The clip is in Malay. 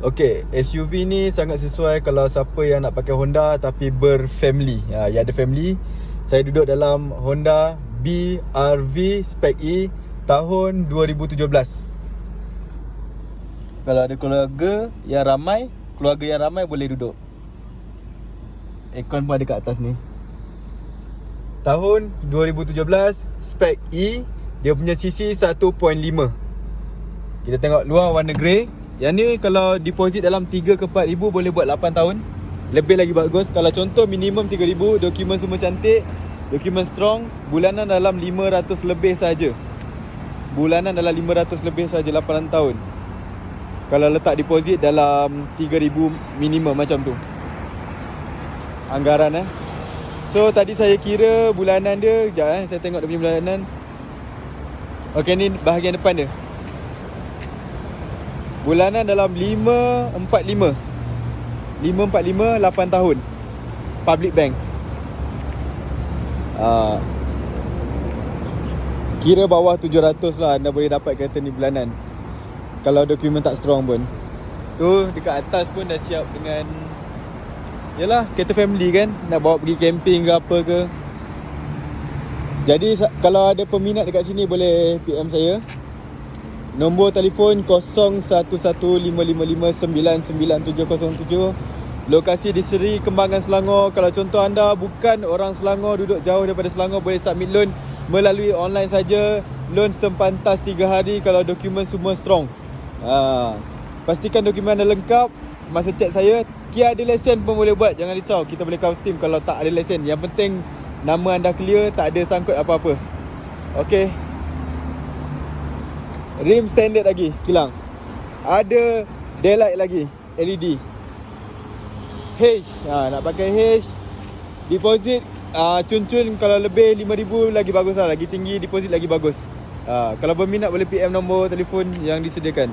Okay, SUV ni sangat sesuai kalau siapa yang nak pakai Honda tapi berfamily. Yang ada family. Saya duduk dalam Honda BRV Spec E tahun 2017. Kalau ada keluarga yang ramai boleh duduk. Aircon pun ada kat atas ni. Tahun 2017, Spec E. Dia punya CC 1.5. Kita tengok luar warna grey. Yang ni kalau deposit dalam 3 ke 4 ribu boleh buat 8 tahun. Lebih lagi bagus. Kalau contoh minimum 3 ribu, dokumen semua cantik, dokumen strong, bulanan dalam 500 lebih saja. Bulanan dalam 500 lebih saja 8 tahun. Kalau letak deposit dalam 3 ribu minimum macam tu anggaran So tadi saya kira bulanan dia. Sekejap saya tengok dia punya bulanan. Okey, ni bahagian depan dia. Bulanan dalam 545 8 tahun. Public bank. Kira bawah 700 lah anda boleh dapat kereta ni bulanan. Kalau dokumen tak strong pun. Tu dekat atas pun dah siap dengan, yalah, kereta family kan. Nak bawa pergi camping ke apa ke. Jadi kalau ada peminat dekat sini boleh PM saya. Nombor telefon 011555999707. Lokasi di Seri Kembangan, Selangor. Kalau contoh anda bukan orang Selangor, duduk jauh daripada Selangor, boleh submit loan melalui online saja. Loan sempantas 3 hari kalau dokumen semua strong. Pastikan dokumen anda lengkap. Masa cek saya, tiada lesen pun boleh buat. Jangan risau, kita boleh cover team kalau tak ada lesen. Yang penting nama anda clear, tak ada sangkut apa-apa. Okay. Rim standard lagi, kilang. Ada daylight lagi, LED. H, nak pakai H. Deposit cun-cun kalau lebih 5,000 lagi bagus lah. Lagi tinggi deposit lagi bagus. Kalau berminat boleh PM nombor telefon yang disediakan.